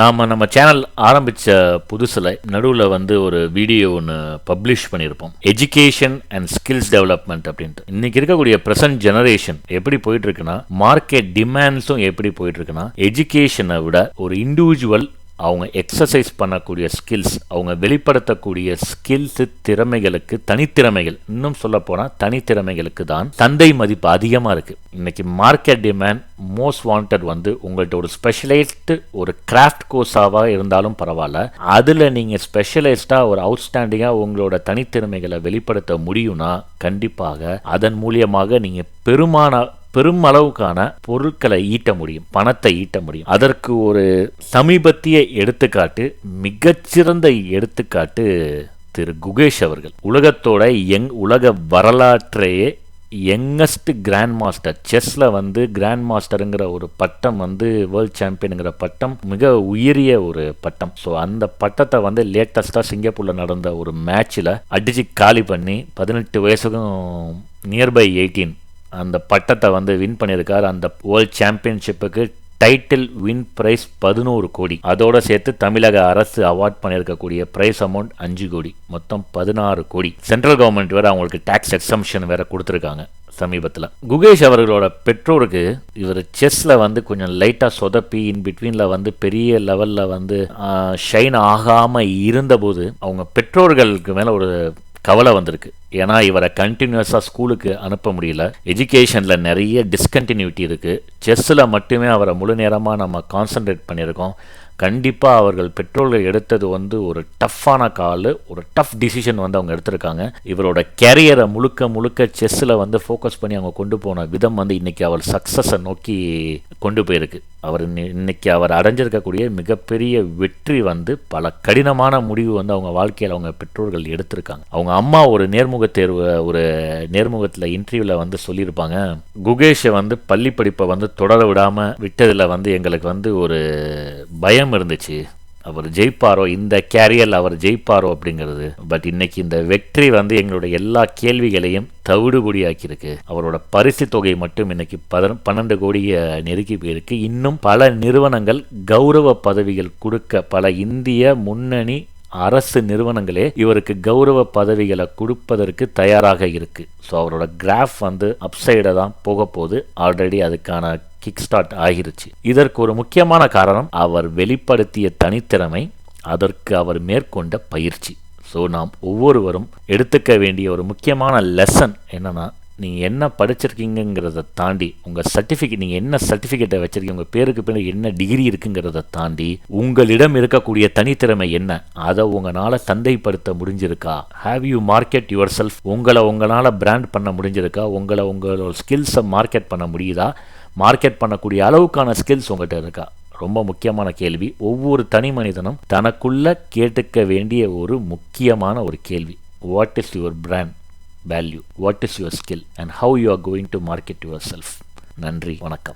நம்ம சேனல் ஆரம்பித்த புதுசில் நடுவில் வந்து ஒரு வீடியோ ஒன்று பப்ளிஷ் பண்ணியிருப்போம், எஜுகேஷன் அண்ட் ஸ்கில்ஸ் டெவலப்மெண்ட் அப்படின்ட்டு. இன்னைக்கு இருக்கக்கூடிய ப்ரெசன்ட் ஜெனரேஷன் எப்படி போயிட்டு இருக்குன்னா, மார்க்கெட் டிமாண்ட்ஸும் எப்படி போயிட்டு இருக்குன்னா, எஜுகேஷனை விட ஒரு இண்டிவிஜுவல் அவங்க எக்ஸசைஸ் பண்ணக்கூடிய ஸ்கில்ஸ், அவங்க வெளிப்படுத்தக்கூடிய ஸ்கில்ஸு, திறமைகளுக்கு, தனித்திறமைகள், இன்னும் சொல்ல போனால் தனித்திறமைகளுக்கு தான் சந்தை மதிப்பு அதிகமாக இருக்குது. இன்னைக்கு மார்க்கெட் டிமாண்ட் மோஸ்ட் வாண்டட் வந்து உங்கள்கிட்ட ஒரு ஸ்பெஷலைஸ்டு ஒரு கிராஃப்ட் கோர்ஸாக இருந்தாலும் பரவாயில்ல, அதில் நீங்கள் ஸ்பெஷலைஸ்டாக ஒரு அவுட்ஸ்டாண்டிங்காக உங்களோட தனித்திறமைகளை வெளிப்படுத்த முடியும்னா கண்டிப்பாக அதன் மூலியமாக நீங்கள் பெருமளவுக்கான பொருட்களை ஈட்ட முடியும், பணத்தை ஈட்ட முடியும். அதற்கு ஒரு சமீபத்திய எடுத்துக்காட்டு, மிகச்சிறந்த எடுத்துக்காட்டு திரு குகேஷ் அவர்கள். உலகத்தோட உலக வரலாற்றையே யங்கஸ்ட் கிராண்ட் மாஸ்டர், செஸ்ல வந்து கிராண்ட் மாஸ்டருங்கிற ஒரு பட்டம் வந்து வேர்ல்ட் சாம்பியனுங்கிற பட்டம் மிக உயரிய ஒரு பட்டம். ஸோ அந்த பட்டத்தை வந்து லேட்டஸ்டாக சிங்கப்பூரில் நடந்த ஒரு மேட்ச்சில் அடிச்சு காலி பண்ணி 18 வயசுக்கும் நியர்பை 18 அந்த பட்டத்தை வந்து வின் பண்ணியிருக்கார். அந்த வேர்ல்ட் சாம்பியன்ஷிப்புக்கு டைட்டில் வின் பிரைஸ் 11 கோடி, அதோட சேர்த்து தமிழக அரசு அவார்ட் பண்ணியிருக்கக்கூடிய பிரைஸ் அமௌண்ட் 5 கோடி, மொத்தம் 16 கோடி. சென்ட்ரல் கவர்மெண்ட் வேறு அவங்களுக்கு டாக்ஸ் எக்ஸம்ஷன் வேறு கொடுத்துருக்காங்க சமீபத்தில். குகேஷ் அவர்களோட பெற்றோருக்கு இவர் செஸ்ஸில் வந்து கொஞ்சம் லைட்டாக சொதப்பி இன் பிட்வீனில் வந்து பெரிய லெவலில் வந்து ஷைன் ஆகாமல் இருந்தபோது அவங்க பெற்றோர்களுக்கு மேலே ஒரு கவலை வந்திருக்கு. ஏன்னா இவரை கண்டினியூஸாக ஸ்கூலுக்கு அனுப்ப முடியல, எஜுகேஷனில் நிறைய டிஸ்கண்டினியூட்டி இருக்குது, செஸ்ஸில் மட்டுமே அவரை முழு நேரமாக நம்ம கான்சன்ட்ரேட் பண்ணியிருக்கோம். கண்டிப்பாக அவர்கள் பெற்றோர்கள் எடுத்தது வந்து ஒரு டஃப்பான கால், ஒரு டஃப் டிசிஷன் வந்து அவங்க எடுத்திருக்காங்க. இவரோட கேரியரை முழுக்க செஸ்ஸில் வந்து ஃபோக்கஸ் பண்ணி அவங்க கொண்டு போன விதம் வந்து இன்றைக்கி அவர் சக்ஸஸை நோக்கி கொண்டு போயிருக்கு. இன்னைக்கு அவர் அடைஞ்சிருக்கக்கூடிய மிகப்பெரிய வெற்றி வந்து பல கடினமான முடிவு வந்து அவங்க வாழ்க்கையில் அவங்க பெற்றோர்கள் எடுத்திருக்காங்க. அவங்க அம்மா ஒரு நேர்முகத்தில் இன்டர்வியூவில் வந்து சொல்லியிருப்பாங்க, குகேஷை வந்து பள்ளி படிப்பை வந்து தொடர விடாமல் விட்டதில் வந்து எங்களுக்கு வந்து ஒரு பயம் இருந்துச்சு, அவர் ஜெயிப்பாரோ, இந்த கேரியரில் அவர் ஜெயிப்பாரோ அப்படிங்கிறது. பட் இன்னைக்கு இந்த வெற்றி வந்து எங்களுடைய எல்லா கேள்விகளையும் தவிடுபொடியாக்கியிருக்கு. அவரோட பரிசு தொகை மட்டும் இன்னைக்கு 12 கோடியை நெருக்கி போயிருக்கு. இன்னும் பல நிறுவனங்கள் கௌரவ பதவிகள் கொடுக்க, பல இந்திய முன்னணி அரசு நிறுவனங்களே இவருக்கு கௌரவ பதவிகளை கொடுப்பதற்கு தயாராக இருக்கு. ஸோ அவரோட கிராஃப் வந்து அப்சைடை தான் போக போகுது. ஆல்ரெடி அதுக்கான கிக் ஸ்டார்ட் ஆகிருச்சு. இதற்கு ஒரு முக்கியமான காரணம் அவர் வெளிப்படுத்திய தனித்திறமை, அதற்கு அவர் மேற்கொண்ட பயிற்சி. ஸோ நாம் ஒவ்வொருவரும் எடுத்துக்க வேண்டிய ஒரு முக்கியமான லெசன் என்னன்னா, நீங்கள் என்ன படிச்சிருக்கீங்கிறத தாண்டி, உங்கள் சர்டிஃபிகேட், நீங்கள் என்ன சர்டிஃபிகேட்டை வச்சுருக்கீங்க, உங்கள் பேருக்கு பின்னாடி என்ன டிகிரி இருக்குங்கிறத தாண்டி உங்களிடம் இருக்கக்கூடிய தனித்திறமை என்ன, அதை உங்களால் சந்தைப்படுத்த முடிஞ்சிருக்கா? Have you market your self? உங்களால் பிராண்ட் பண்ண முடிஞ்சிருக்கா? உங்களோட ஸ்கில்ஸை மார்க்கெட் பண்ண முடியுதா? மார்க்கெட் பண்ணக்கூடிய அளவுக்கான ஸ்கில்ஸ் உங்கள்கிட்ட இருக்கா? ரொம்ப முக்கியமான கேள்வி. ஒவ்வொரு தனி மனிதனும் தனக்குள்ள கேட்டுக்க வேண்டிய ஒரு முக்கியமான ஒரு கேள்வி. What is your brand value, what is your skill and how you are going to market yourself. நன்றி, வணக்கம்.